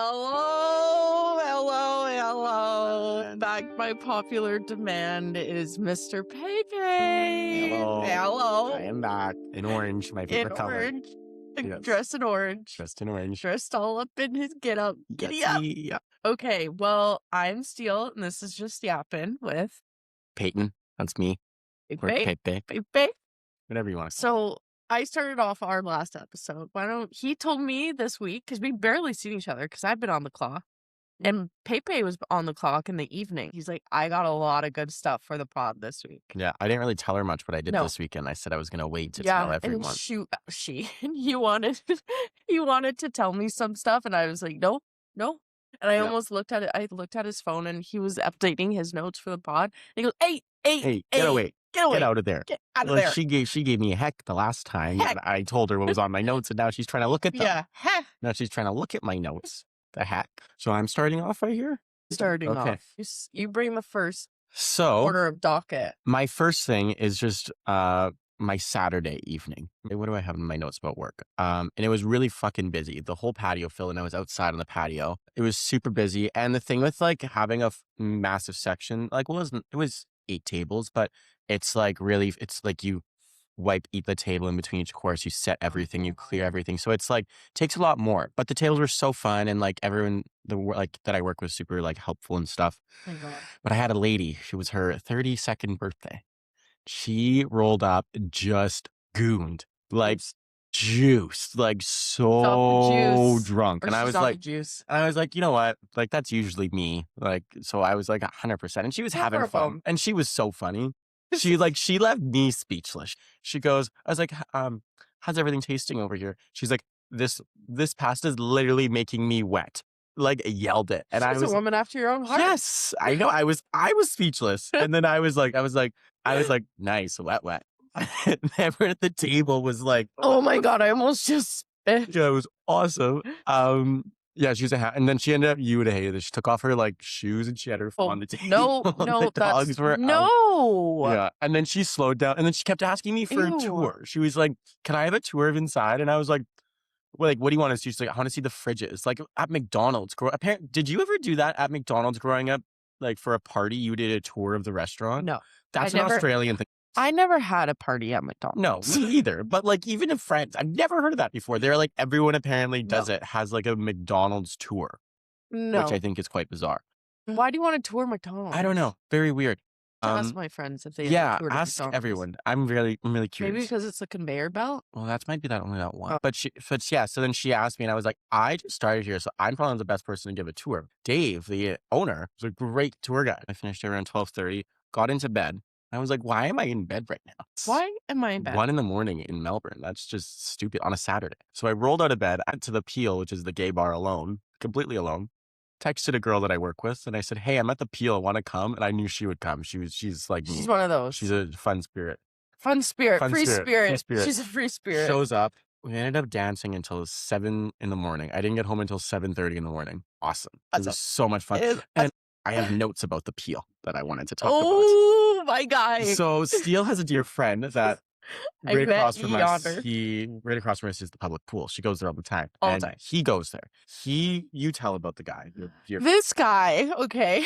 Hello. Back by popular demand is Mr. Pepe. Hello. I am back in orange, my favorite color. Orange. Yes. Dressed in orange. Dressed in orange. Dressed all up in his get-up. Giddy up. Yeah. Okay, well, I'm Steele, and this is Just Yappin with Peyton. That's me. Or Pepe. Pepe. Pepe. Whatever you want. So I started off our last episode. He told me this week, because we barely seen each other, because I've been on the clock. And Pepe was on the clock in the evening. He's like, I got a lot of good stuff for the pod this week. Yeah, I didn't really tell her much what I did this weekend. I said I was going to wait to tell everyone. And he wanted to tell me some stuff, and I was like, no. And I almost looked at it. I looked at his phone, and he was updating his notes for the pod. And he goes, hey, get away. Get out of there. Get out of there. She gave me a heck the last time. And I told her what was on my notes, and now she's trying to look at them. Yeah. Now she's trying to look at my notes. The heck. So I'm starting off right here? Starting off. You bring the first So order of docket. My first thing is just my Saturday evening. What do I have in my notes about work? And it was really fucking busy. The whole patio filled, and I was outside on the patio. It was super busy. And the thing with like having a massive section, like it was 8 tables, but it's like you eat the table in between each course, you set everything, you clear everything. So it's like takes a lot more. But the tables were so fun, and like everyone that I work with super like helpful and stuff. Oh my God. But I had a lady, it was her 32nd birthday. She rolled up just gooned, like juiced, like so drunk. And I was like, you know what? Like that's usually me. Like, so I was like 100%. And she was having fun. And she was so funny. She left me speechless. She goes, I was like, how's everything tasting over here? She's like, this pasta is literally making me wet. Like yelled it. And I was a woman after your own heart. Yes, I know. I was speechless. And then I was like, nice, wet. And everyone at the table was like, oh my God, I almost just spit. Yeah, it was awesome. Yeah, she was a hat, and then she ended up. You would have hated this. She took off her like shoes and she had her phone on the table. No, the dogs were yeah, and then she slowed down, and then she kept asking me for a tour. She was like, "Can I have a tour of inside?" And I was like, "Well, like, what do you want to see?" She's like, "I want to see the fridges." Like at McDonald's. Did you ever do that at McDonald's growing up? Like for a party, you did a tour of the restaurant. No, that's an Australian thing. I never had a party at McDonald's. No, me either. But like even in France, I've never heard of that before. They're like everyone apparently does it, has like a McDonald's tour. No. Which I think is quite bizarre. Why do you want to tour McDonald's? I don't know. Very weird. Ask my friends if they ask everyone. I'm really curious. Maybe because it's a conveyor belt? Well, might be only that one. But yeah, so then she asked me, and I was like, I just started here, so I'm probably the best person to give a tour. Dave, the owner, was a great tour guide. I finished around 12:30, got into bed. I was like, why am I in bed right now? Why am I in bed? 1 a.m. in Melbourne. That's just stupid on a Saturday. So I rolled out of bed, went to the Peel, which is the gay bar alone, completely alone. Texted a girl that I work with, and I said, hey, I'm at the Peel. I want to come. And I knew she would come. She's like me. She's one of those. She's a fun spirit. Free spirit. She's a free spirit. Shows up. We ended up dancing until 7 in the morning. I didn't get home until 7:30 in the morning. Awesome. It was so much fun. And I have notes about the Peel that I wanted to talk about. Oh, my God. So Steele has a dear friend that right across from us is the public pool. She goes there all the time. He goes there. You tell about the guy. This guy, okay.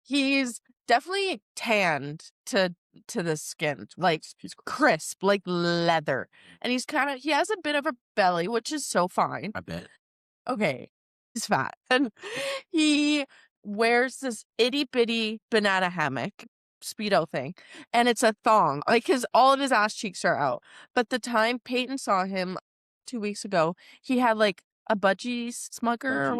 He's definitely tanned to the skin, like crisp, like leather. And he has a bit of a belly, which is so fine. A bit. Okay. He's fat. And he wears this itty bitty banana hammock Speedo thing, and it's a thong, like all of his ass cheeks are out. But the time Peyton saw him 2 weeks ago, he had like a budgie smugger or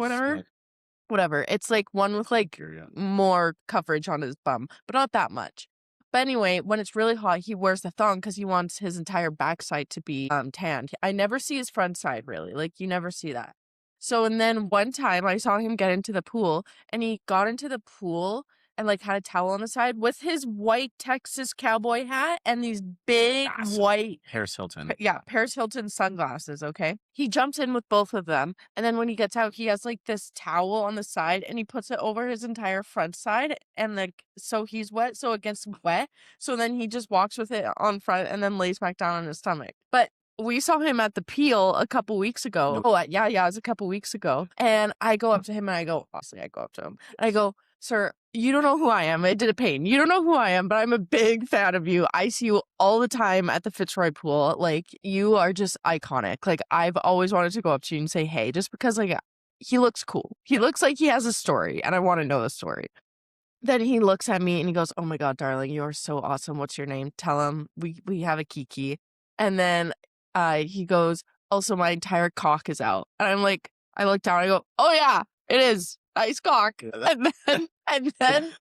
whatever. It's like one with like more coverage on his bum, but not that much. But anyway, when it's really hot, he wears the thong because he wants his entire backside to be tanned. I never see his front side really, like you never see that. So, and then one time I saw him get into the pool, and he got into the pool and like had a towel on the side with his white Texas cowboy hat and these big white Paris Hilton. Paris Hilton sunglasses. Okay. He jumps in with both of them. And then when he gets out, he has like this towel on the side, and he puts it over his entire front side. And like, so he's wet. So it gets wet. So then he just walks with it on front and then lays back down on his stomach. But we saw him at the Peel a couple weeks ago. Nope. Oh, yeah, it was a couple weeks ago. And I go up to him and I go, and I go, sir, you don't know who I am. I did a Peyton. You don't know who I am, but I'm a big fan of you. I see you all the time at the Fitzroy pool. Like, you are just iconic. Like, I've always wanted to go up to you and say, hey, just because, like, he looks cool. He looks like he has a story, and I want to know the story. Then he looks at me and he goes, oh my God, darling, you are so awesome. What's your name? Tell him we have a Kiki. And then he goes, also, my entire cock is out. And I'm like, I look down, I go, oh yeah, it is. Nice cock. And then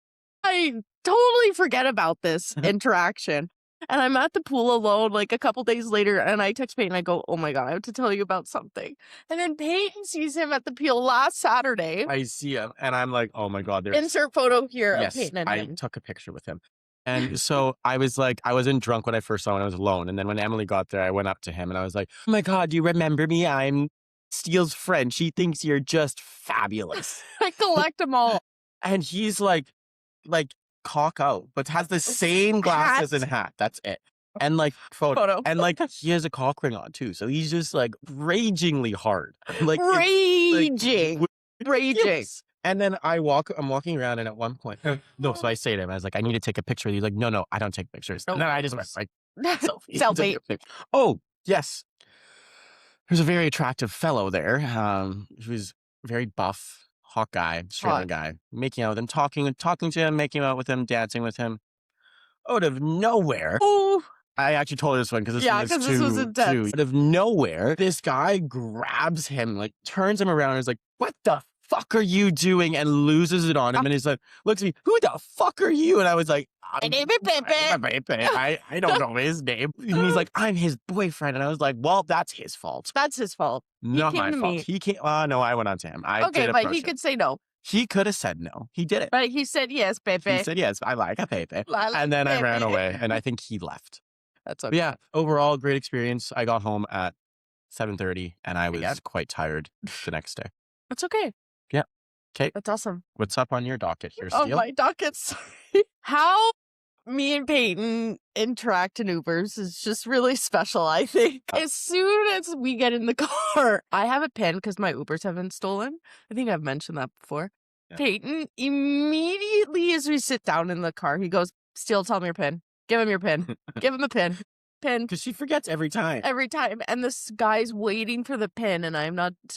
I totally forget about this interaction. And I'm at the pool alone like a couple days later, and I text Peyton, I go, oh my God, I have to tell you about something. And then Peyton sees him at the Peel last Saturday. I see him, and I'm like, oh my God. Insert photo here of Yes, Peyton and him. I took a picture with him. And so I was like, I wasn't drunk when I first saw him. I was alone. And then when Emily got there, I went up to him and I was like, oh my God, do you remember me? I'm Steele's friend. She thinks you're just fabulous. I collect them all. And he's like cock out, but has the same glasses and hat. That's it. And like photo. And like he has a cock ring on too. So he's just like ragingly hard. Like raging. Yes. And then I'm walking around, and at one point, so I say to him, I was like, I need to take a picture. He's like, no, I don't take pictures. Nope. And then I just went like, selfie. Oh, yes. There's a very attractive fellow there. He was very buff, hot guy, Australian guy, making out with him, talking to him, making out with him, dancing with him. Out of nowhere. Ooh. I actually told this one because this was intense. Out of nowhere, this guy grabs him, like turns him around and is like, what the fuck are you doing? And loses it on him. And he's like, looks at me, who the fuck are you? And I was like, my name is Pepe. I don't know his name. And he's like, I'm his boyfriend. And I was like, well, that's his fault. That's his fault. Not my fault. He can't. No, I went on to him. Okay, but he could say no. He could have said no. He did it. But he said yes, Pepe. He said yes, I like a Pepe. And then I ran away. And I think he left. That's okay. But yeah, overall, great experience. I got home at 7:30 and I was quite tired the next day. That's okay. Yeah. Okay. That's awesome. What's up on your docket here, Steele? Oh, my docket. Sorry. How me and Peyton interact in Ubers is just really special, I think. As soon as we get in the car, I have a pin because my Ubers have been stolen. I think I've mentioned that before. Yeah. Peyton, immediately as we sit down in the car, he goes, Steele, tell me your pin. Give him your pin. Give him a pin. Pin. Because she forgets every time. Every time. And this guy's waiting for the pin, and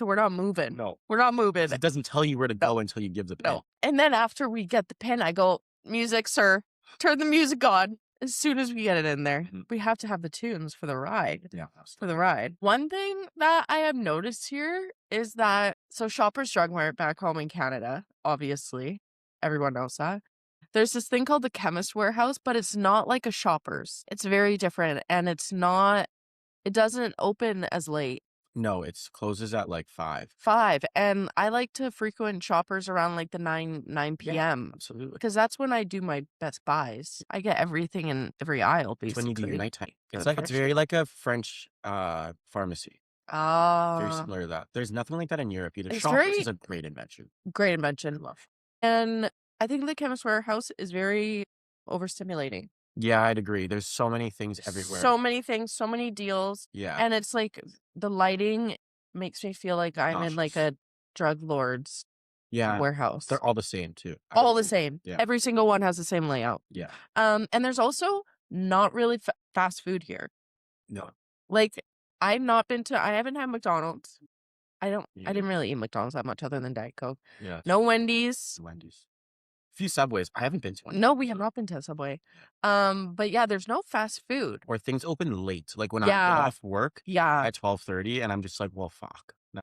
we're not moving. No. We're not moving. It doesn't tell you where to go until you give the pin. No. And then after we get the pin, I go, music, sir. Turn the music on. As soon as we get it in there, we have to have the tunes for the ride. Yeah. For the ride. One thing that I have noticed here is that, so Shoppers Drug Mart back home in Canada, obviously, everyone knows that. There's this thing called the Chemist Warehouse, but it's not like a Shoppers. It's very different, and it doesn't open as late. No, it closes at like 5. 5. And I like to frequent Shoppers around like the 9 p.m. Yeah, absolutely. Because that's when I do my best buys. I get everything in every aisle, basically. It's when you do your nighttime. It's very like a French pharmacy. Very similar to that. There's nothing like that in Europe either. Shoppers is a great invention. Great invention. Love. And I think the Chemist Warehouse is very overstimulating. Yeah, I'd agree. There's so many things everywhere. So many things, so many deals. Yeah. And it's like the lighting makes me feel like I'm in like a drug lord's warehouse. They're all the same too. All the same. Yeah. Every single one has the same layout. Yeah. And there's also not really fast food here. No. Like I haven't had McDonald's. I didn't really eat McDonald's that much other than Diet Coke. Yeah. No Wendy's. A few Subways. I haven't been to one. No, we have not been to a Subway. But yeah, there's no fast food. Or things open late. Like when I get off work at 12:30 and I'm just like, well, fuck. No.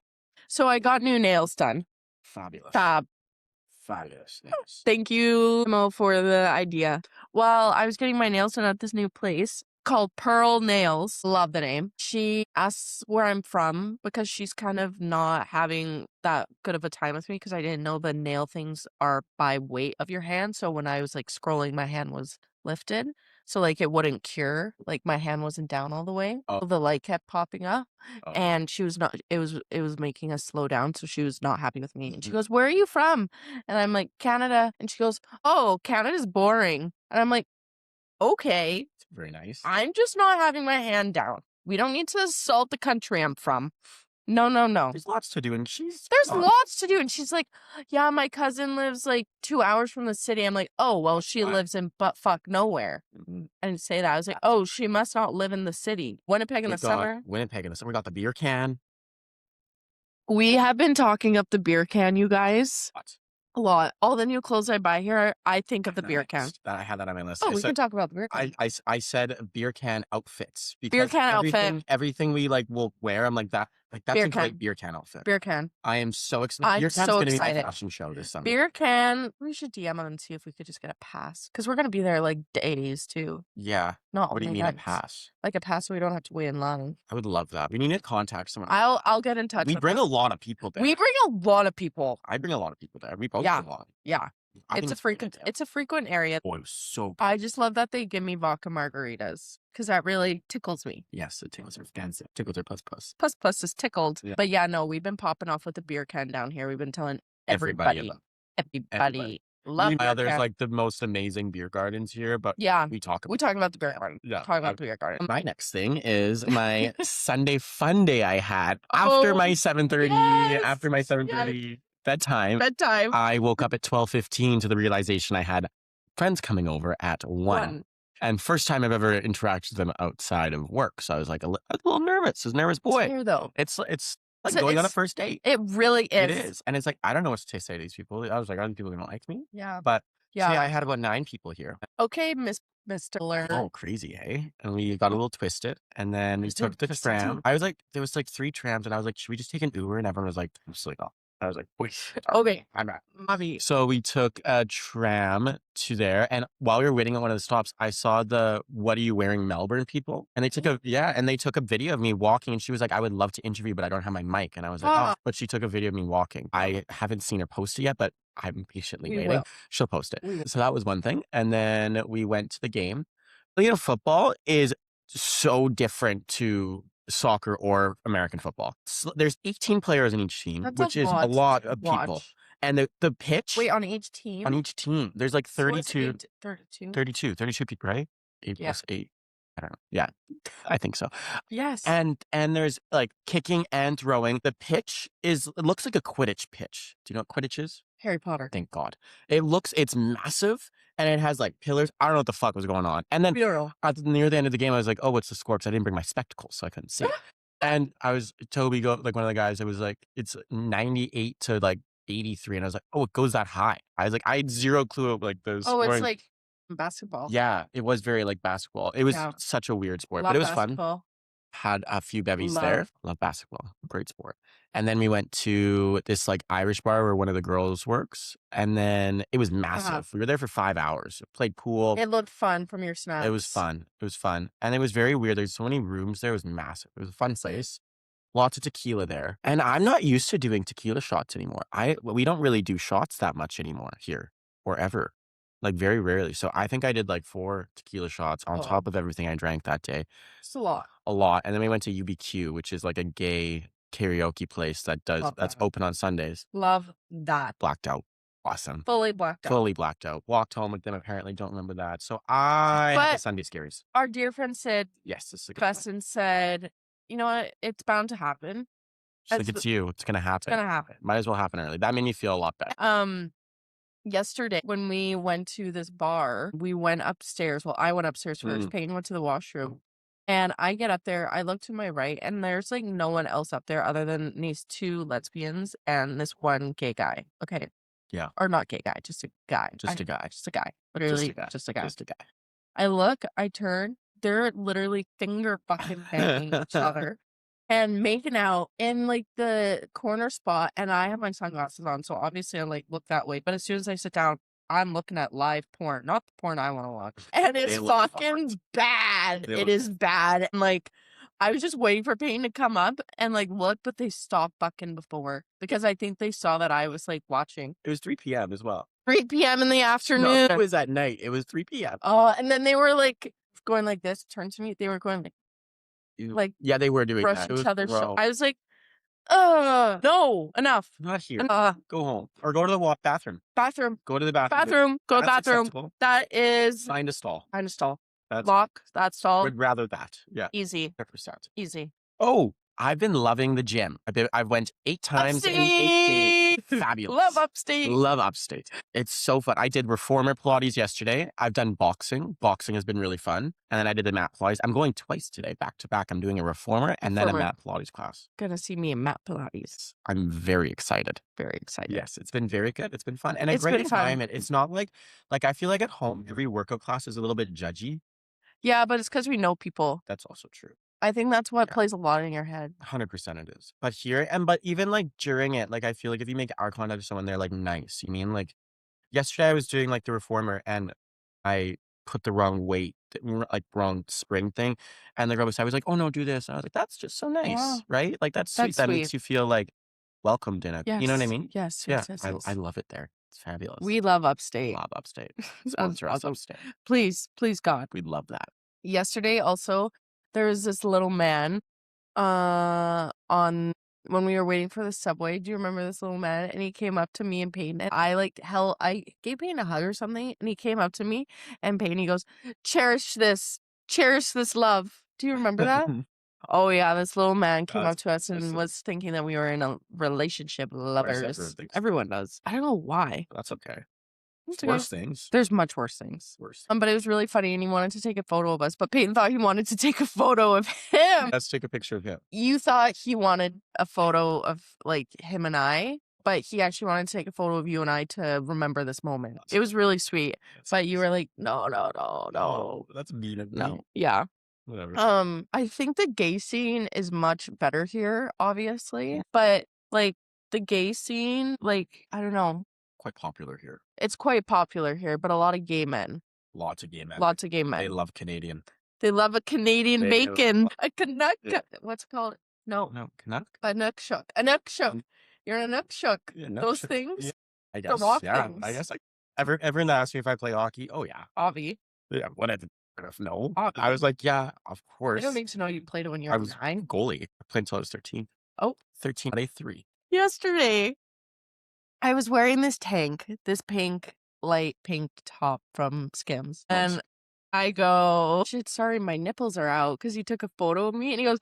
So I got new nails done. Fabulous. Fabulous. Yes. Thank you, Mo, for the idea. Well, I was getting my nails done at this new place called Pearl Nails. Love the name. She asks where I'm from because she's kind of not having that good of a time with me because I didn't know the nail things are by weight of your hand. So when I was like scrolling, my hand was lifted. So like it wouldn't cure. Like my hand wasn't down all the way. Oh. The light kept popping up. Oh. And she was not, it was making us slow down. So she was not happy with me. And she goes, where are you from? And I'm like, Canada. And she goes, oh, Canada's boring. And I'm like, okay. Very nice. I'm just not having my hand down. We don't need to assault the country I'm from. No. There's lots to do, and There's lots to do. And she's like, yeah, my cousin lives like 2 hours from the city. I'm like, oh, well, she lives in buttfuck nowhere. I didn't say that. I was like, oh, she must not live in the city. Winnipeg in the summer. Winnipeg in the summer. We got the beer can. We have been talking up the beer can, you guys. What? A lot. All the new clothes I buy here, I think of the beer can. I had that on my list. Oh, we can talk about the beer can. I said beer can outfits. Beer can outfit. Everything we like will wear. I'm like that. Like that's Beer a can. great beer can outfit. Beer can. I am so excited. Beer can's gonna be my fashion show this summer. Beer can. We should DM them and see if we could just get a pass because we're gonna be there like days too. Yeah. Not what do you mean a pass? Like a pass so we don't have to wait in line. I would love that. We need to contact someone. I'll get in touch. We bring a lot of people there. We bring a lot of people. I bring a lot of people there. We both bring a lot. Yeah. It's a frequent area. Boy, it was so good. I just love that they give me vodka margaritas because that really tickles me. Yes, it tickles her fancy. Tickles her plus. Plus is tickled. Yeah. But yeah, no, we've been popping off with the beer can down here. We've been telling everybody. Love beer there's like the most amazing beer gardens here, but we talk about the beer garden. Talk about the beer garden. My next thing is my Sunday fun day I had after my 7:30. Yes, after my 7:30 bedtime. I woke up at 12:15 to the realization I had friends coming over at 1. And first time I've ever interacted with them outside of work. So I was like a little nervous. I was a nervous boy. It's weird, though. It's like going on a first date. It really is. It is. And it's like, I don't know what to say to these people. I was like, are these people going to like me? Yeah. But I had about 9 people here. Okay, Mr. Ler. Oh, crazy, eh? And we got a little twisted. And then we took the tram. I was like, there was like 3 trams. And I was like, should we just take an Uber? And everyone was like, absolutely not. I was like, wait. Okay. I'm not. Mommy. So we took a tram to there. And while we were waiting at one of the stops, I saw the "What Are You Wearing Melbourne" people. And they took a video of me walking. And she was like, I would love to interview, but I don't have my mic. And I was like, oh. But she took a video of me walking. I haven't seen her post it yet, but I'm patiently waiting. She'll post it. So that was one thing. And then we went to the game. You know, football is so different to soccer or American football. So there's 18 players in each team, which is a lot of people. And the pitch. Wait, on each team? On each team. There's like 32. So 32 people, right? 8 plus 8. I don't know. Yeah, I think so. Yes. And there's like kicking and throwing. The pitch it looks like a Quidditch pitch. Do you know what Quidditch is? Harry Potter. Thank God. It's massive and it has like pillars. I don't know what the fuck was going on. And then near the end of the game, I was like, oh, what's the score? Because I didn't bring my spectacles, so I couldn't see. And Toby, like one of the guys, it was like, it's 98 to like 83. And I was like, oh, it goes that high. I was like, I had zero clue of like those. Oh, it's like basketball. Yeah, it was very like basketball. It was such a weird sport, but it was fun. Had a few bevies there. Love basketball. Great sport. And then we went to this like Irish bar where one of the girls works. And then it was massive. We were there for 5 hours. Played pool. It looked fun from your snaps. It was fun. And it was very weird. There's so many rooms there. It was massive. It was a fun place. Lots of tequila there. And I'm not used to doing tequila shots anymore. We don't really do shots that much anymore here or ever. Like very rarely. So I think I did like 4 tequila shots on top of everything I drank that day. It's a lot. A lot. And then we went to UBQ, which is like a gay karaoke place that's open on Sundays. Love that. Blacked out. Awesome. Fully blacked out. Walked home with them. Apparently don't remember that. So I had the Sunday scaries. Our dear friend said, yes, this is a good Preston said, you know what? It's bound to happen. Like it's you. It's going to happen. It's going to happen. Might as well happen early. That made me feel a lot better. Yesterday, when we went to this bar, we went upstairs. Well, I went upstairs first. Peyton went to the washroom. And I get up there. I look to my right, and there's like no one else up there other than these 2 lesbians and this one gay guy. Okay. Yeah. Or not gay guy, just a guy. Just a guy. Literally, just a guy. I look, I turn. They're literally finger fucking banging each other. And making out in like the corner spot, and I have my sunglasses on, so obviously I like look that way. But as soon as I sit down, I'm looking at live porn, not the porn I want to watch, and it's fucking bad. It is bad. And like, I was just waiting for Peyton to come up and like look, but they stopped fucking before because I think they saw that I was like watching. It was 3 p.m. as well. 3 p.m. in the afternoon. No, it was at night. It was 3 p.m. Oh, and then they were like going like this. Turn to me. They were going like yeah, they were doing brush that. each other's I was like, no, enough. Not here. Go home or go to the bathroom. Bathroom. Go to the bathroom. Go to the bathroom. Acceptable. That is find a stall. Lock, that stall. Would rather that. Yeah. Easy. 100%. Easy. Oh, I've been loving the gym. I went 8 times in 8 days. Fabulous. Love upstate. Love upstate. It's so fun. I did reformer Pilates yesterday. I've done boxing. Boxing has been really fun. And then I did the mat Pilates. I'm going twice today, back to back. I'm doing a reformer and then a mat Pilates class. Gonna see me in mat Pilates. I'm very excited. Very excited. Yes, it's been very good. It's been fun. And a great environment. It's not like I feel like at home, every workout class is a little bit judgy. Yeah, but it's because we know people. That's also true. I think that's what plays a lot in your head. 100% it is. But here, but even like during it, like I feel like if you make eye contact with someone, they're like nice. You mean like yesterday I was doing like the reformer and I put the wrong weight, like wrong spring thing. And the girl beside was like, oh no, do this. And I was like, that's just so nice, right? Like that's sweet. That makes you feel like welcomed in it. Yes. You know what I mean? Yes. Yeah. Yes. I love it there. It's fabulous. We love upstate. Love upstate. Sponsor us upstate. Please, God. We'd love that. Yesterday also, there was this little man on when we were waiting for the subway. Do you remember this little man? And he came up to me and Peyton. And I gave Peyton a hug or something. And he came up to me and Peyton, he goes, cherish this love. Do you remember that? Oh yeah, this little man came up to us and was thinking that we were in a relationship, lovers. Everyone does. I don't know why. That's okay. Okay. Worse things. There's much worse things. But it was really funny and he wanted to take a photo of us. But Peyton thought he wanted to take a photo of him. Let's take a picture of him. You thought he wanted a photo of like him and I, but he actually wanted to take a photo of you and I to remember this moment. It was really sweet. But you were like, no. That's mean of me. No. Yeah. Whatever. I think the gay scene is much better here, obviously. But like the gay scene, like, I don't know. Quite popular here. It's quite popular here, but a lot of gay men. Lots of gay men. Lots of gay men. They love Canadian. They love a Canadian bacon. A Canuck. Yeah. What's it called? No, Canuck? A Nookshook. A Nookshook. You're a Nookshook. Yeah, those things? Yeah. I guess. The rock yeah. things. I guess everyone asked me if I play hockey. Oh, yeah. Avi. Yeah, whatever. No. Avi. I was like, yeah, of course. I don't need to know you played it when you were 9. Goalie. I played until I was 13. Oh. 13. Day 3. Yesterday, I was wearing this pink, light pink top from Skims. And I go, shit, sorry, my nipples are out because he took a photo of me. And he goes,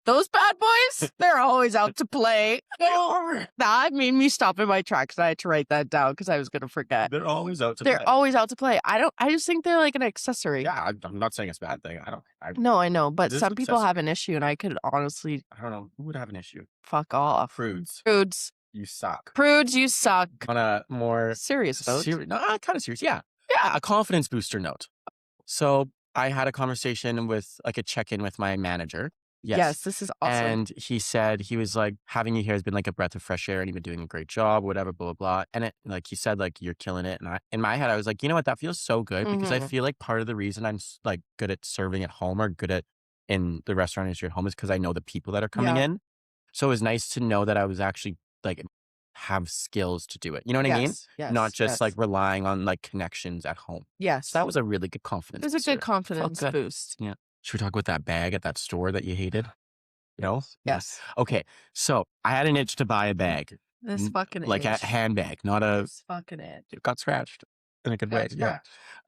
those bad boys, they're always out to play. That made me stop in my tracks. I had to write that down because I was going to forget. They're always out to play. They're always out to play. I just think they're like an accessory. Yeah, I'm not saying it's a bad thing. No, I know. But some people have an issue and I could honestly. I don't know. Who would have an issue? Fuck off. Prudes. You suck. Prudes, you suck. On a more serious note. Kind of serious. Yeah. Yeah. A confidence booster note. So I had a conversation with like a check-in with my manager. Yes, this is awesome. And he said, he was like, having you here has been like a breath of fresh air and you've been doing a great job, whatever, blah, blah, blah. And like he said, like, you're killing it. And in my head, I was like, you know what? That feels so good because I feel like part of the reason I'm like good at serving at home or good at in the restaurant industry at home is because I know the people that are coming in. So it was nice to know that I was actually like have skills to do it. You know what I mean? Yes. Not just like relying on like connections at home. Yes. So that was a really good confidence. It was a good confidence boost. Yeah. Should we talk about that bag at that store that you hated? No? Yes. Okay. So I had an itch to buy a bag. This fucking like itch. a handbag, not a. This fucking itch. It got scratched in a good way. Yeah.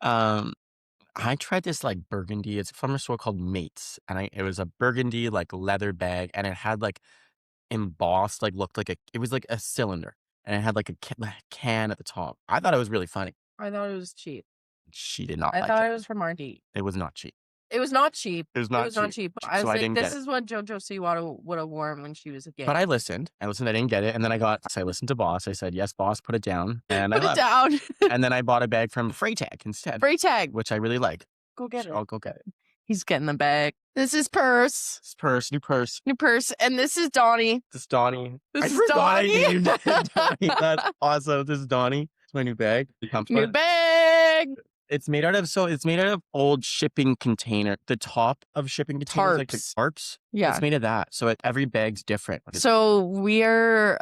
I tried this like burgundy. It's from a store called Mates, and it was a burgundy like leather bag, and it had like embossed like looked like it was like a cylinder, and it had like a can at the top. I thought it was really funny. I thought it was cheap. She did not. I thought it was from RD. It was not cheap. It was not cheap. It was not cheap. I was like, this is what JoJo Siwa would have worn when she was a kid. But I listened. I didn't get it. And then I listened to Boss. I said, yes, Boss, put it down. And put it down. And then I bought a bag from Freytag instead. Freytag. Which I really like. Go get it. I'll go get it. He's getting the bag. This is purse. New purse. New purse. And this is Donnie. This is Donnie. This is Donnie. Donnie. That's awesome. This is Donnie. It's my new bag. New bag. It's made out of old shipping container. The top of shipping containers, like the tarps. Yeah. It's made of that. So every bag's different. So we are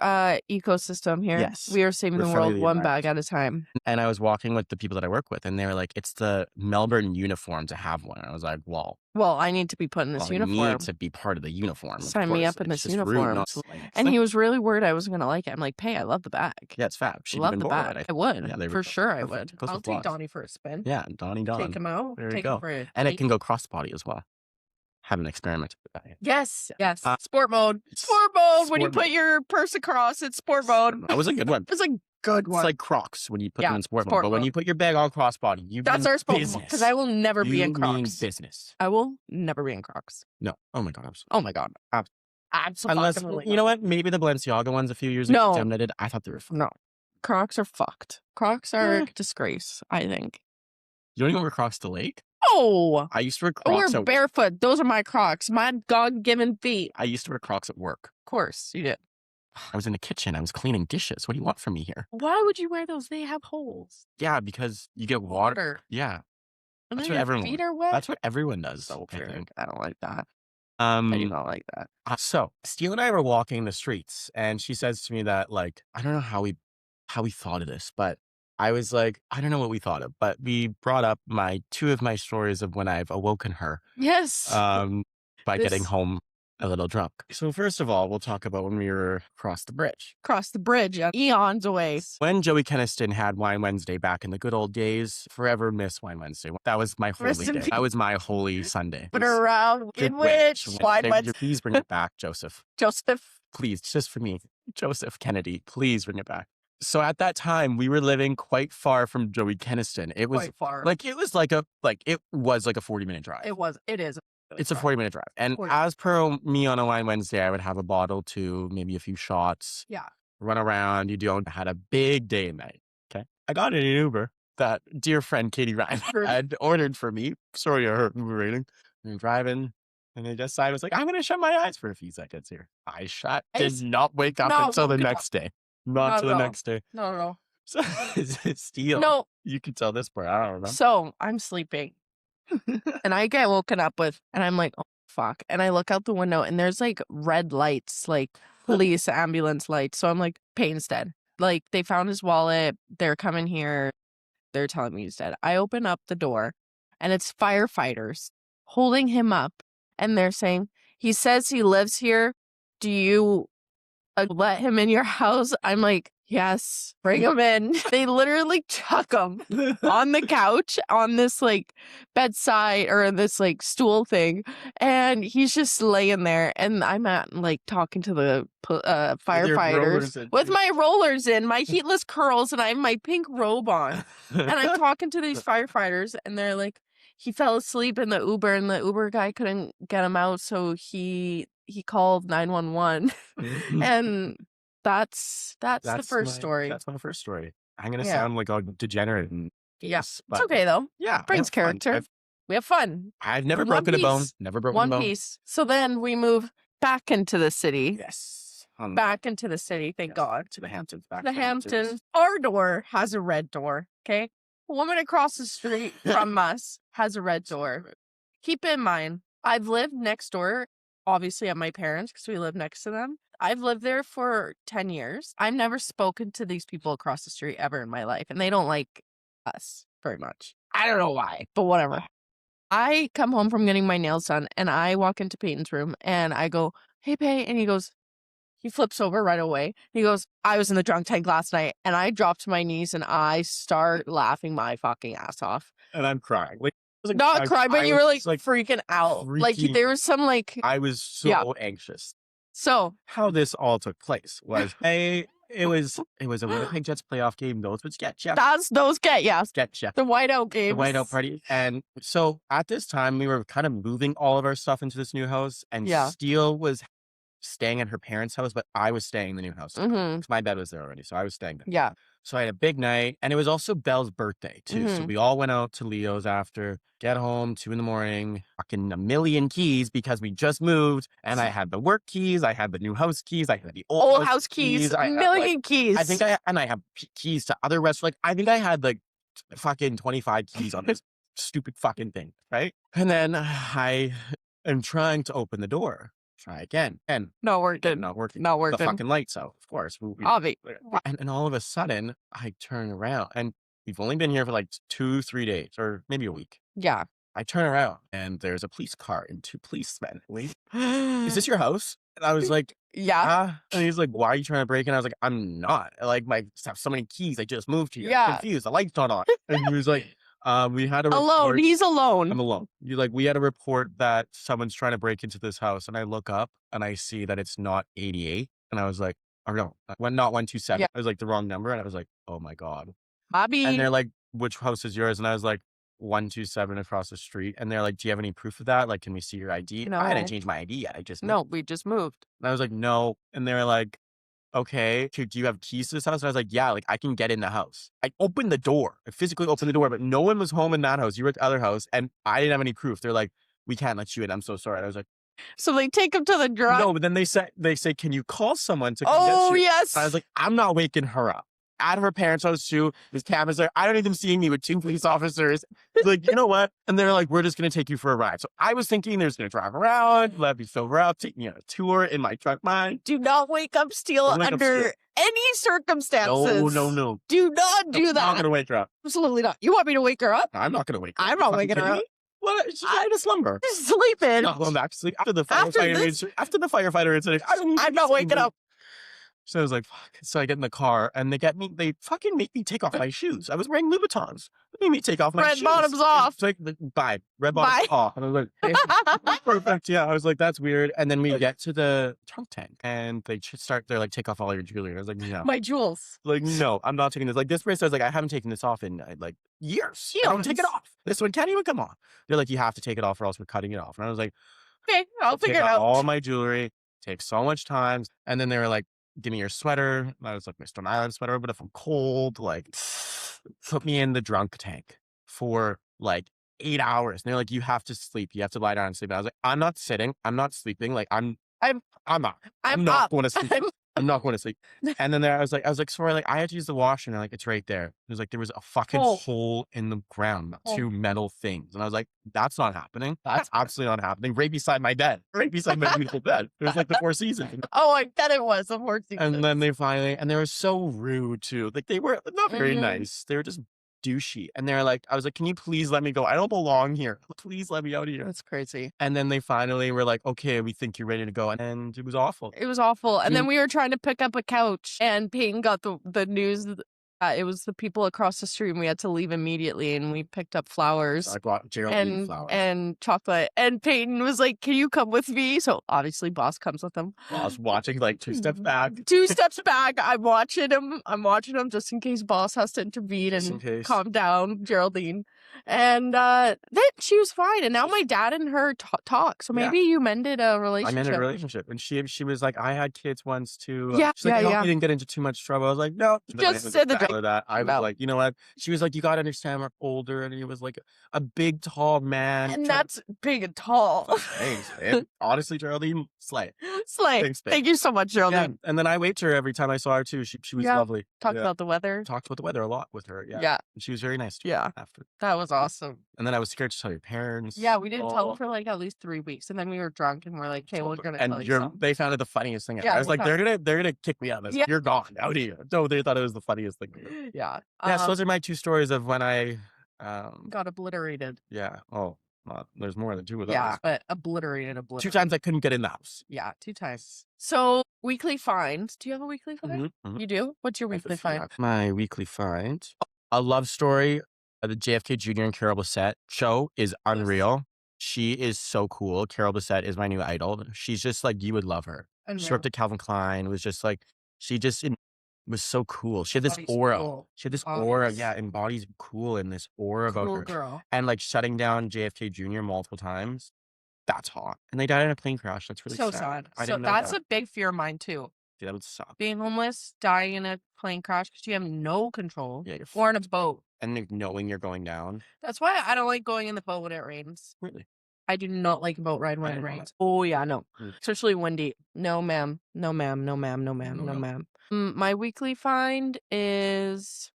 ecosystem here. Yes. We are saving the world one bag at a time. And I was walking with the people that I work with, and they were like, it's the Melbourne uniform to have one. And I was like, well, Well, I need to be put in this Well, you uniform. need to be part of the uniform. Sign me up in It's this just rude uniform. not to, like, And he was really worried I wasn't going to like it. I'm like, Pay, I love the bag. Yeah, it's fab. She'd Love even the borrow bag. it. I would. Yeah, they For were sure I perfect. would. Goes I'll with take lots. Donnie for a spin. Yeah, Donnie Don. Take him out. There you Take go. him for a And it date. can go crossbody as well. Haven't experimented with that yet. Yes. Sport mode. Sport When you mode. put your purse across, it's sport mode. That was a good one. It's a good one. It's like Crocs when you put them in sport mode. sport But when mode. you put your bag on crossbody, you That's mean our sport business. because I will never be in You mean Crocs. business. I will never be in Crocs. No. Oh my God. Oh my God. Absolutely. Unless, you know what? Maybe the Balenciaga ones a few years ago. No. Intimidated. I thought they were fun. No. Crocs are fucked. Crocs are a disgrace, I think. You don't even wear Crocs to lake? Oh. I used to wear I Crocs wear barefoot. Those are my Crocs. My God-given feet. I used to wear Crocs at work. Of course, you did. I was in the kitchen. I was cleaning dishes. What do you want from me here? Why would you wear those? They have holes. Yeah, because you get water. Yeah. And That's then what your everyone feet are wet. That's what everyone does. So I think. I don't like that. I do not like that. So Steele and I were walking the streets, and she says to me that, like, I don't know how we thought of this, but I was like, I don't know what we thought of, but we brought up two of my stories of when I've awoken her. Yes. By getting home a little drunk. So first of all, we'll talk about when we were across the bridge. Across the bridge, eons away. When Joey Keniston had Wine Wednesday back in the good old days, forever miss Wine Wednesday. That was my holy day. That was my holy Sunday. But around in which Wine Wednesday. Please bring it back, Joseph. Joseph. Please, just for me. Joseph Kennedy, please bring it back. So at that time, we were living quite far from Joey Keniston. It was quite far. it was like a 40-minute drive. It is. It's a 40-minute drive. And as per me on a Wine Wednesday, I would have a bottle to maybe a few shots. Yeah. Run around. Had a big day and night. Okay. I got in an Uber that dear friend Katie Ryan had ordered for me. Sorry, I heard Uber rating. And driving. And I just, I was like, I'm going to shut my eyes for a few seconds here. Did not wake up until the next day. Not until the next day. No. So, Steele. No. You can tell this part. I don't know. So I'm sleeping. And I get woken up with, and I'm like, oh, fuck. And I look out the window, and there's like red lights, like police ambulance lights. So I'm like, Peyton's dead. Like, they found his wallet. They're coming here. They're telling me he's dead. I open up the door, and it's firefighters holding him up. And they're saying, he says he lives here. Do you let him in your house? I'm like, yes, bring him in. They literally chuck him on the couch on this like bedside or this like stool thing. And he's just laying there. And I'm talking to the firefighters with my rollers in, my heatless curls, and I have my pink robe on. And I'm talking to these firefighters, and they're like, he fell asleep in the Uber, and the Uber guy couldn't get him out. So he called 911. And that's the first story. That's my first story. I'm going to sound like a degenerate. Yes. It's okay, though. Yeah. Brings character. We have fun. I've never broken a bone. Never broken a bone. One piece. So then we move back into the city. Yes. Back into the city, thank God. To the Hamptons. Back the Hamptons. Our door has a red door, okay? A woman across the street from us has a red door. Keep in mind, I've lived next door, obviously at my parents' because we live next to them. I've lived there for 10 years. I've never spoken to these people across the street ever in my life, and they don't like us very much. I don't know why, but whatever. I come home from getting my nails done, and I walk into Peyton's room, and I go, hey, Pey, and he flips over right away. He goes, I was in the drunk tank last night, and I dropped to my knees, and I start laughing my fucking ass off. And I'm crying. Not crying, but you were like freaking out. Like there was some like... I was so anxious. So how this all took place was it was a Winnipeg Jets playoff game. Those would get you. Those get you. Get you. The whiteout game. The whiteout party. And so at this time, we were kind of moving all of our stuff into this new house. And Steele was staying at her parents' house, but I was staying in the new house. My bed was there already, so I was staying there. Yeah. So I had a big night, and it was also Belle's birthday too. So we all went out to Leo's after. Get home 2 a.m, fucking a million keys because we just moved, and I had the work keys, I had the new house keys, I had the old house keys, a million keys. I think I have keys to other restaurants. I think I had like fucking 25 keys on this stupid fucking thing, right? And then I am trying to open the door. Try again. And not working. The fucking lights out, of course. And all of a sudden, I turn around, and we've only been here for like 2-3 days, or maybe a week. Yeah. I turn around and there's a police car and 2 policemen. Wait, is this your house? And I was like, Yeah. And he's like, why are you trying to break in? I was like, I'm not. Like, I have so many keys. I just moved here. Yeah. Confused. The light's not on. And he was like, we had a report. Alone. He's alone. I'm alone. We had a report that someone's trying to break into this house. And I look up and I see that it's not 88. And I was like, or no, not 127. Yeah. I was like the wrong number. And I was like, oh my God. Bobby. And they're like, which house is yours? And I was like, 127 across the street. And they're like, do you have any proof of that? Like, can we see your ID? No. I hadn't changed my ID yet. I just moved. No, we just moved. And I was like, no. And they were like, okay, do you have keys to this house? And I was like, yeah, like I can get in the house. I opened the door. I physically opened the door, but no one was home in that house. You were at the other house and I didn't have any proof. They're like, we can't let you in. I'm so sorry. And I was like, so they take him to the drug. no, but then they say, can you call someone to come get you? Yes. And I was like, I'm not waking her up. At her parents' house too. There's cameras there. I don't need them seeing me with 2 police officers. Like, you know what? And they're like, we're just going to take you for a ride. So I was thinking they're just going to drive around, let me fill her out, take me on a tour in my truck. Mine. Do not wake up Steele under any circumstances. No. Do not do that. I'm not going to wake her up. Absolutely not. You want me to wake her up? I'm not going to wake her up. I'm not waking her up. What? She's trying to slumber. She's sleeping. Not going back to sleep. After the firefighter incident, I'm not waking up. So I was like, fuck. So I get in the car and they fucking make me take off my shoes. I was wearing Louboutins. They made me take off my shoes. Red bottoms off. It's like, bye. Red bottoms off. And I was like, perfect. Yeah. I was like, that's weird. And then we get to the trunk tank and they're like, take off all your jewelry. I was like, no. My jewels. Like, no, I'm not taking this. Like, this bracelet, I was like, I haven't taken this off in like years. I don't take it off. This one can't even come off. They're like, you have to take it off or else we're cutting it off. And I was like, okay, I'll figure it out. All my jewelry takes so much time. And then they were like, give me your sweater. And I was like, my Stone Island sweater, but if I'm cold, like, put me in the drunk tank for like 8 hours. And they're like, you have to sleep. You have to lie down and sleep. And I was like, I'm not sitting. I'm not sleeping. Like, I'm not going to sleep. I'm not going to sleep. And then I was like, sorry, like I had to use the washer. And they're like, it's right there. It was like, there was a fucking hole in the ground, 2 metal things. And I was like, that's not happening. That's absolutely not happening. Right beside my bed, right beside my beautiful bed. It was like the Four Seasons. Oh, I bet it was the Four Seasons. And then they were so rude too. Like they were not very nice. They were just douchey. And they're like, I was like, can you please let me go? I don't belong here. Please let me out of here. That's crazy. And then they finally were like, okay, we think you're ready to go. And it was awful. It was awful. And then we were trying to pick up a couch and Peyton got the news. It was the people across the street and we had to leave immediately and we picked up flowers. I brought Geraldine flowers. And chocolate. And Peyton was like, can you come with me? So obviously Boss comes with him. Boss watching like 2 steps back. 2 steps back. I'm watching him just in case Boss has to intervene and calm down Geraldine. And then she was fine. And now my dad and her talk. So maybe you mended a relationship. I mended a relationship. And she was like, I had kids once too. She's like, I hope you didn't get into too much trouble. I was like, no. Just said the that. I was like, you know what? She was like, you got to understand we're older. And he was like a big, tall man. And that's big and tall. Thanks, man. Honestly, Geraldine, slay. Thanks, thank you so much, Geraldine. Yeah. And then I waved to her every time I saw her too. She was lovely. Talked about the weather. Talked about the weather a lot with her. Yeah. And she was very nice to me after. That was awesome. And then I was scared to tell your parents. Yeah, we didn't tell them for like at least 3 weeks. And then we were drunk and we're like, okay, we're going to tell you something. They found it the funniest thing. I was like, they're gonna kick me out of this. You're gone out of here. No, they thought it was the funniest thing. Yeah. So those are my 2 stories of when I got obliterated. Yeah. Oh, there's more than 2 of those. Yeah, but obliterated. 2 times I couldn't get in the house. Yeah, 2 times. So weekly finds. Do you have a weekly find? Mm-hmm. You do? What's your weekly find? My weekly find. A love story. The JFK Jr. and Carol Bessette show is unreal. She is so cool. Carol Bessette is my new idol. She's just like, you would love her. Unreal. She worked at Calvin Klein. Was just like, she just was so cool. She had this aura. Cool. She had this aura. Yeah, embodies cool and this aura about her. Girl. And like shutting down JFK Jr. multiple times. That's hot. And they died in a plane crash. That's really sad. So that's a big fear of mine too. Dude, that would suck. Being homeless, dying in a plane crash because you have no control. Yeah, or in a boat. And knowing you're going down. That's why I don't like going in the boat when it rains. Really? I do not like a boat ride when it rains. Oh yeah, no. Especially windy. No ma'am. No ma'am. No ma'am. No ma'am. No ma'am. My weekly find is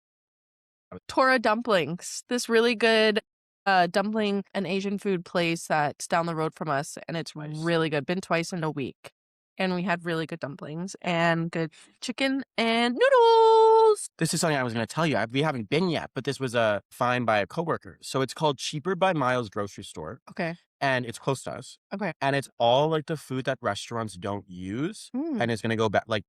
Tora Dumplings. This really good dumpling and Asian food place that's down the road from us. And it's really good. Been twice in a week. and we had really good dumplings and good chicken and noodles. This is something I was going to tell you. We haven't been yet, but this was a find by a coworker. So it's called Cheaper by Miles Grocery Store. Okay. And it's close to us. Okay. And it's all like the food that restaurants don't use. And it's going to go back like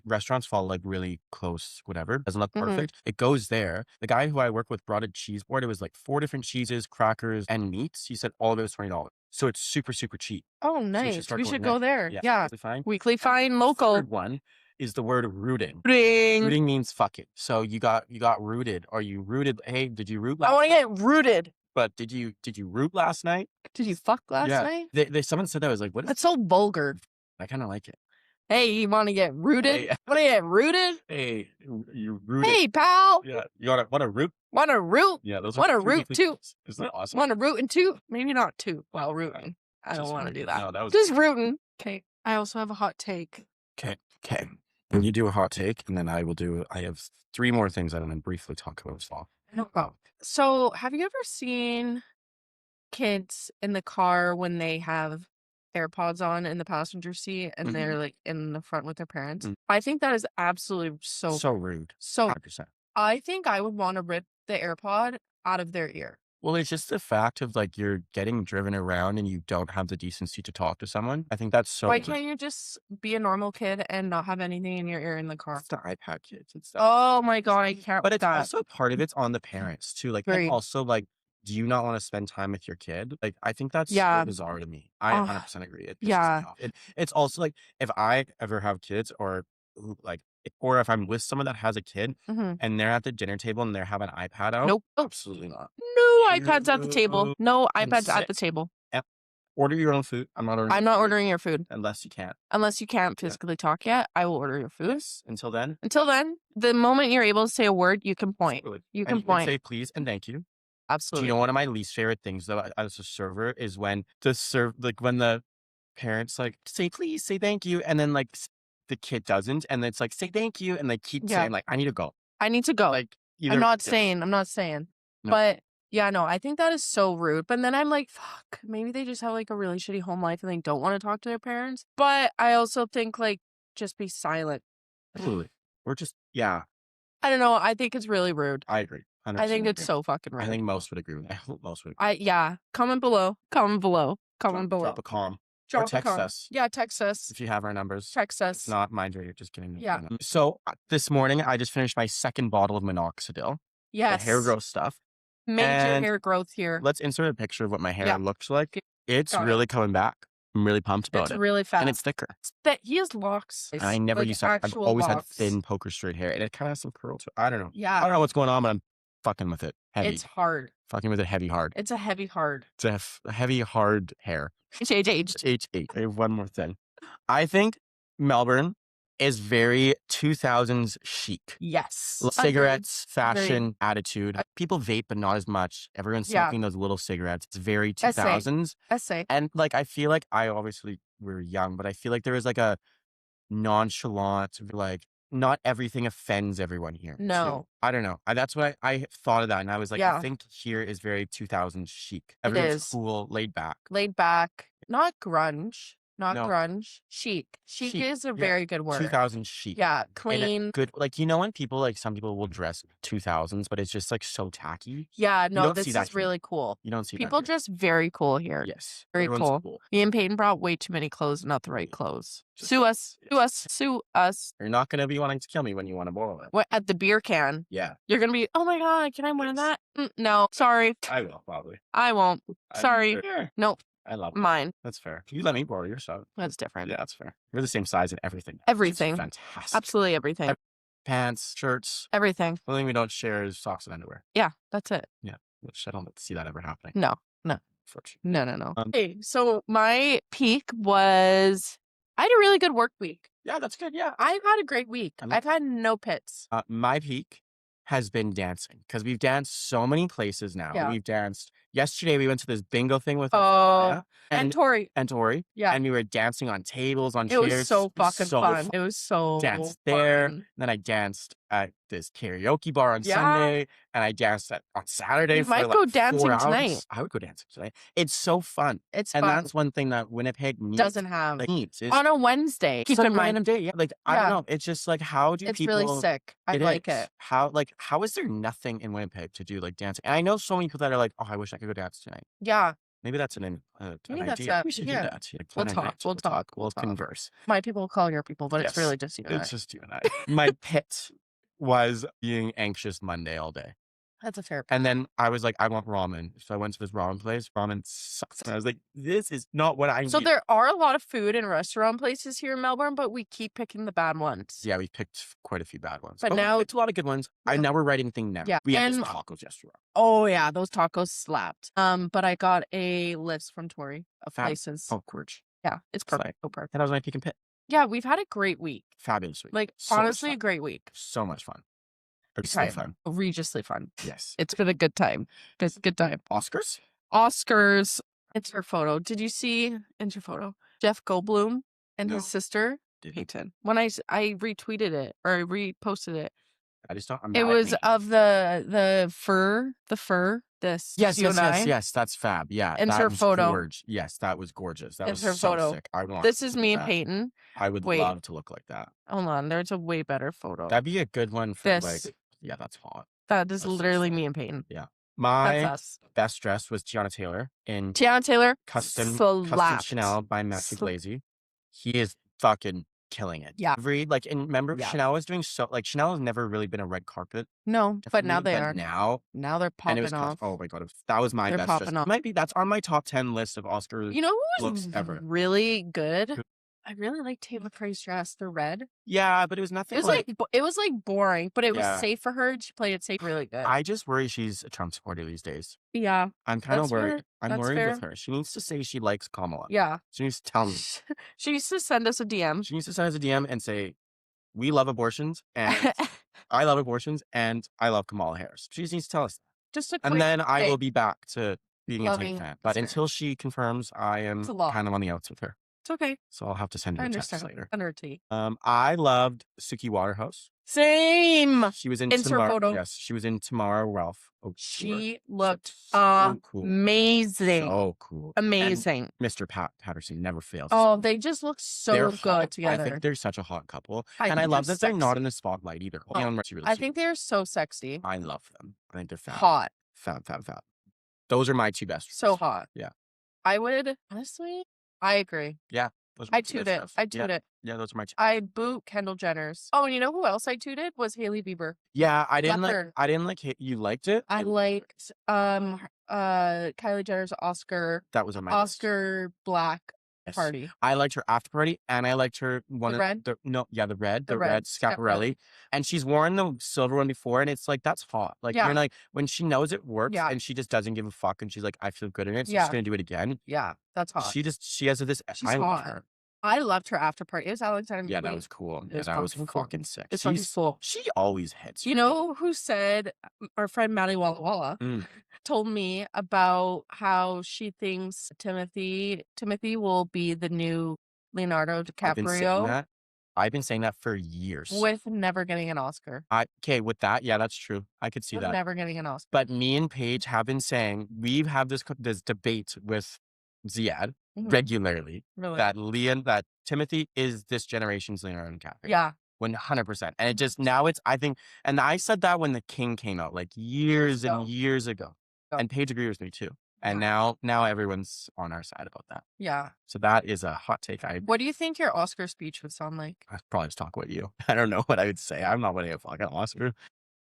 restaurants fall like really close, whatever. Doesn't look perfect. It goes there. The guy who I work with brought a cheese board. It was like 4 different cheeses, crackers, and meats. He said all of it was $20. So it's super, super cheap. Oh, So nice. We should go there. Yeah. Fine. Weekly find local. Third one is the word rooting. Rooting. Rooting means fuck it. So you got rooted. Are you rooted? Hey, did you root last I want to get rooted. But did you root last night? Did you fuck last night? Someone said that. I was like, what is That's so vulgar. I kind of like it. Hey, you want to get rooted? Hey. Want to get rooted? Hey, you rooted. Hey, pal. Yeah, you want to root? Want to root? Yeah, those are want to root too. Isn't that awesome? Want to root and two? Maybe not two while rooting. I don't want to do that. No, that was just rooting. Okay. I also have a hot take. Okay. And you do a hot take, and then I have 3 more things I'm going to briefly talk about as well. Oh. So, have you ever seen kids in the car when they have AirPods on in the passenger seat and they're like in the front with their parents? I think that is absolutely so rude. So 100%. I think I would want to rip the AirPod out of their ear. Well, it's just the fact of like you're getting driven around and you don't have the decency to talk to someone. I think that's so. Why can't you just be a normal kid and not have anything in your ear in the car? It's the iPad kids. It's oh my God, I can't. But it's also part of it's on the parents too. Like, and also like, do you not want to spend time with your kid? Like, I think that's so bizarre to me. I 100% agree. It pisses me off. It's also like if I ever have kids or if I'm with someone that has a kid and they're at the dinner table and they have an iPad out. Nope. Absolutely not. No iPads at the table. No iPads at the table. Order your own food. I'm not ordering your food. Unless you can't. Unless you can't physically talk yet, I will order your food. Yes. Until then, the moment you're able to say a word, you can point. Absolutely. You can point. Say please and thank you. Absolutely. Do you know one of my least favorite things though as a server is when the parents like say please, say thank you, and then like the kid doesn't, and it's like say thank you, and they keep saying like I need to go. Like I'm not saying. No. But yeah, no, I think that is so rude. But then I'm like, fuck, maybe they just have like a really shitty home life and they don't want to talk to their parents. But I also think like just be silent. Absolutely. Or just I don't know. I think it's really rude. I agree. I think it's so fucking rude. I think most would agree with that. I hope most would agree. Comment below. Drop a comment. Or text us. Yeah, text us. If you have our numbers. Text us. If not, mind you're just kidding. Yeah. So this morning, I just finished my 2nd bottle of minoxidil. Yes. The hair growth stuff. Major hair growth here. Let's insert a picture of what my hair looks like. It's really coming back. I'm really pumped about it. It's really fast. And it's thicker. He has locks. I never used to. I've always had thin poker straight hair. And it kind of has some curl to it. I don't know. Yeah. I don't know what's going on, but I'm fucking with it. Heavy. It's hard. Fucking with it heavy hard. It's a heavy hard. It's a heavy hard hair. HH. I have one more thing. I think Melbourne is very 2000s chic. Yes. Cigarettes, fashion, attitude. People vape, but not as much. Everyone's smoking those little cigarettes. It's very 2000s. Essay. And like, I feel like we're young, but I feel like there is like a nonchalant, like, not everything offends everyone here. No. Too. I don't know. That's what I thought of that. And I was like, I think here is very 2000s chic. Everyone's cool, laid back. Not grunge. Grunge. Chic. Chic is a very good word. 2000s chic. Yeah. Clean. Good. Like, you know when people, like some people will dress 2000s, but it's just like so tacky? Yeah. No, this is really cool. You don't see people dress very cool here. Yes. Very cool. Me and Peyton brought way too many clothes, not the right clothes. Sue us. You're not going to be wanting to kill me when you want to borrow it. What, at the beer can? Yeah. You're going to be, oh my God, can I wear that? No, sorry. I will, probably. I won't. Sorry. Nope. I love mine. That's fair. You let me borrow your stuff. That's different. Yeah, that's fair. You're the same size in everything. Everything. Fantastic. Absolutely everything. Pants, shirts. Everything. The only thing we don't share is socks and underwear. Yeah, that's it. Yeah. Which I don't see that ever happening. No. Unfortunately. No. Okay, so my peak was, I had a really good work week. Yeah, that's good. Yeah. I've had a great week. I've had no pits. My peak has been dancing because we've danced so many places now. Yeah. We've danced Yesterday, we went to this bingo thing with and Tori. Yeah. And we were dancing on tables, on It chairs. was so fucking fun. It was so danced there. fun. Then I danced at this karaoke bar on Sunday, and I danced on Saturday. You for might like go 4 dancing hours. tonight. I would go dancing tonight. It's so fun. It's And fun. that's one thing that Winnipeg needs, Doesn't have. like, needs. On a Wednesday. Keep in mind. Random day. Yeah. Like, I don't know. It's just like, how do It's people... really sick. I like it. How is there nothing in Winnipeg to do like dancing? And I know so many people that are like, oh, I wish I could go dance tonight. Yeah. Maybe that's an idea. We should do that. Like, We'll talk. We'll converse. My people will call your people, but it's really just you and I. It's just you and I. My pit was being anxious Monday all day. That's a fair point. And then I was like, I want ramen. So I went to this ramen place. Ramen sucks. And I was like, this is not what I need. So there are a lot of food and restaurant places here in Melbourne, but we keep picking the bad ones. Yeah, we picked quite a few bad ones. But now it's a lot of good ones. Yeah. Now we're writing things down. Yeah. We had those tacos yesterday. Oh yeah, those tacos slapped. But I got a list from Tori of places. Oh, gorge. Yeah, it's perfect. So perfect. That was my peak and pit. Yeah, we've had a great week. Fabulous week. Like, honestly, a great week. So much fun. Fun. Egregiously fun. Yes. It's been a good time. It's a good time. Oscars? Insert photo. Did you see insert photo? Jeff Goldblum and his sister, Peyton. When I retweeted it or I reposted it. I just don't. It was of the fur. This. Yes. That's fab. Yeah. Insert photo. Gorgeous. Yes, that was gorgeous. That was photo. Sick. I want. This is me and Peyton. I would love to look like that. Hold on. There's a way better photo. That'd be a good one for this. Like. Yeah, that's hot. That is literally me and Peyton. Yeah. My best dress was Tiana Taylor in custom Chanel by Matthew Glazy. He is fucking killing it. Yeah. Remember Chanel was doing Chanel has never really been a red carpet. No, but now they are. Now they're popping off. Oh my god, that was my best dress. That's on my top 10 list of Oscar looks ever. Really good. I really like Tate McRae's dress, the red. Yeah, but it was nothing. It was like boring, but it was safe for her. She played it safe really good. I just worry she's a Trump supporter these days. Yeah, I'm kind of worried. I'm worried with her. She needs to say she likes Kamala. Yeah, she needs to tell me. She needs to send us a DM. She needs to send us a DM and say, "We love abortions, and I love abortions, and I love Kamala Harris." She just needs to tell us that. And then I will be back to being a Tate fan. But until she confirms, I am kind of on the outs with her. It's okay. So I'll have to send her a text later. I loved Suki Waterhouse. Same. She was in Insert photo. Yes, she was in Tomorrow Ralph. Oh, she looked so cool. Amazing. So cool. Amazing. And Mr. Patterson never fails. Oh, they just look so good together. I think they're such a hot couple. And I love that they're not in the spotlight either. I think they're so sexy. I love them. I think they're fab. Hot. Fab. Those are my two best. So hot. Yeah. I would, honestly, I agree. Yeah. I tooted it. Yeah, those are my two. I boot Kendall Jenner's. Oh, and you know who else I tooted was Hailey Bieber. Yeah, I didn't like you liked it? I liked Kylie Jenner's Oscar. That was on my Oscar Black party. I liked her after party, and I liked her the red Schiaparelli. And she's worn the silver one before, and it's like, that's hot. Like, you're like, when she knows it works and she just doesn't give a fuck, and she's like, I feel good in it, so she's gonna do it again. Yeah, that's hot. She has this. She's hot. Her. I loved her after party. It was Alexander. Yeah, that was cool. That was fucking sick. It's cool. She always hits. You know who said, our friend Maddie Walla Walla told me about how she thinks Timothy will be the new Leonardo DiCaprio. I've been saying that for years. With never getting an Oscar. With that, yeah, that's true. I could see that. Never getting an Oscar. But me and Paige have been saying, we've had this debate with Ziad regularly, that Timothy is this generation's Leonardo DiCaprio. Yeah. 100%. And it just, now it's, I think, and I said that when The King came out, like years and years ago. And Paige agrees with me too. And now everyone's on our side about that. Yeah. So that is a hot take. What do you think your Oscar speech would sound like? I'd probably just talk with you. I don't know what I would say. I'm not winning a fucking Oscar.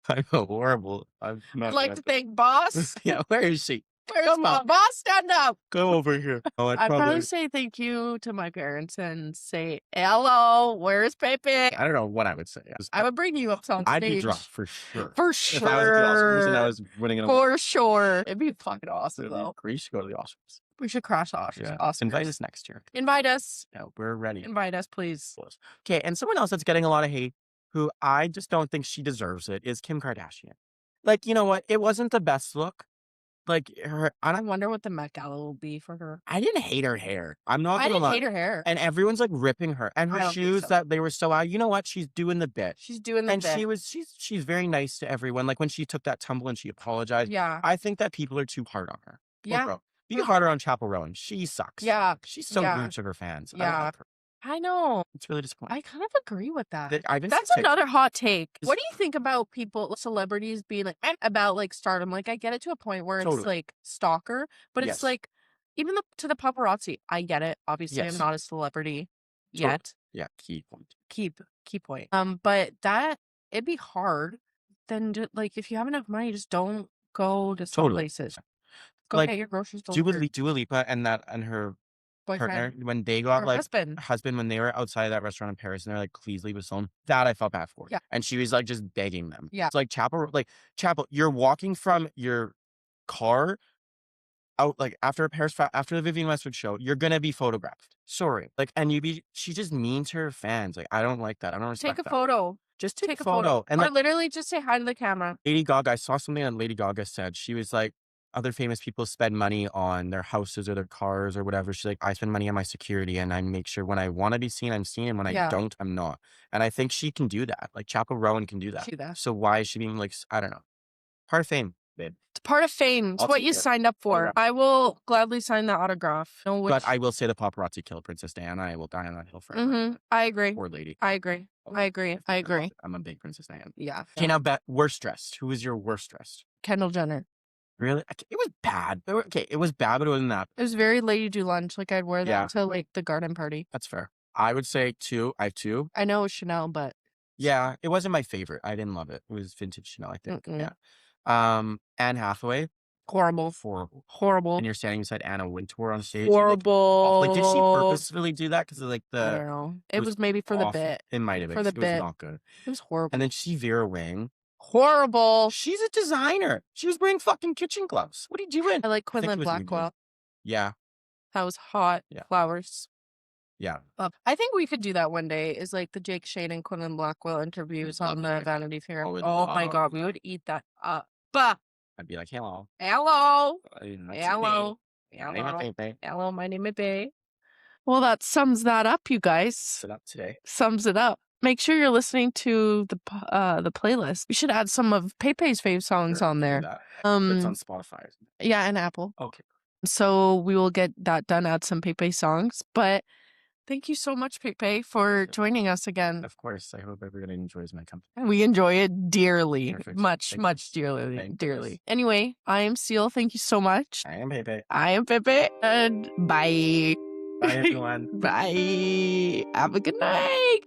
I'm horrible. I'd like to thank Boss. Yeah, where is she? Where's my boss? Stand up. Go over here. Oh, I'd probably say thank you to my parents and say, hello, where's Pepe? I don't know what I would say. I would bring you up on stage. I'd be drunk for sure. For sure. If I was the Oscars and I was winning an For sure. It'd be fucking awesome, though. We should go to the Oscars. We should crash Oscars. Yeah. Oscars. Invite us next year. Invite us. No, we're ready. Invite us, please. Okay, and someone else that's getting a lot of hate, who I just don't think she deserves it, is Kim Kardashian. Like, you know what? It wasn't the best look. like her. I wonder what the Met Gala will be for her. I didn't hate her hair. I'm not I gonna didn't lie. hate her hair. And everyone's like ripping her and I her don't think shoes so. that they were so out. You know what? She's doing the bit. She's doing the And bit. she's very nice to everyone. Like when she took that tumble and she apologized. Yeah. I think that people are too hard on her. Poor Yeah. girl. Be harder on Chapel Rowan. She sucks. Yeah. She's so Yeah. rude to her fans. I Yeah. like her. I know. It's really disappointing. I kind of agree with that. That's another hot take. What do you think about people, celebrities being like, about like stardom? Like, I get it to a point where it's like stalker, but it's Yes. like, even to the paparazzi, I get it. Obviously, Yes. I'm not a celebrity yet. Yeah, key point. Key point. But it'd be hard. Then, like, if you have enough money, just don't go to some places. Go Like, get your groceries delivered. Dua Lipa and her partner, Boyfriend. when they got Her like husband. when they were outside of that restaurant in Paris and they're like, please leave us alone. That I felt bad for. Yeah. And she was like just begging them. Yeah. It's like Chapel, you're walking from your car out like after after the Vivienne Westwood show, you're gonna be photographed. Sorry. Like, and she's just mean to her fans. Like, I don't like that. I don't respect Take a that. photo. Just take a photo. And or like, literally just say hi to the camera. Lady Gaga, I saw something that Lady Gaga said. She was like, other famous people spend money on their houses or their cars or whatever. She's like, I spend money on my security and I make sure when I want to be seen, I'm seen. And when I don't, I'm not. And I think she can do that. Like Chapel Rowan can do that. So why is she being like, I don't know. Part of fame, babe. It's part of fame. It's what you signed up for. I will gladly sign that autograph. But I will say the paparazzi killed Princess Diana. I will die on that hill forever. I agree. Poor lady. I agree. I'm a big Princess Diana. Yeah. Okay, now worst dressed. Who is your worst dressed? Kendall Jenner. Really? It was bad. Okay, it was bad, but it wasn't that. It was very Lady Do Lunch. Like, I'd wear that to like the garden party. That's fair. I would say two. I have two. I know it was Chanel, but yeah, it wasn't my favorite. I didn't love it. It was vintage Chanel, I think. Yeah. Anne Hathaway. Horrible. And you're standing beside Anna Wintour on stage. Horrible. Like, did she purposefully do that? Because of like I don't know. It was maybe for the bit. It might have been. For the It bit. was not good. It was horrible. And then Vera Wang. Horrible. She's a designer. She was wearing fucking kitchen gloves. What are you doing? I like Quinlan Blackwell. Yeah. That was hot. Yeah. Flowers. Yeah. I think we could do that one day. Is like the Jake Shane and Quinlan Blackwell interviews on the Vanity Fair. Oh my God, we would eat that up. I'd be like, hello. Hello. Hello, My name is Bay. Well, that sums that up, you guys. Sums it up. Make sure you're listening to the playlist. We should add some of Pepe's fave songs on there. It's on Spotify. Yeah, and Apple. Okay. So we will get that done, add some Pepe songs. But thank you so much, Pepe, for joining us again. Of course. I hope everybody enjoys my company. We enjoy it dearly. Perfect. Much dearly. Anyway, I am Steele. Thank you so much. I am Pepe. And bye. Bye, everyone. Bye. Have a good night.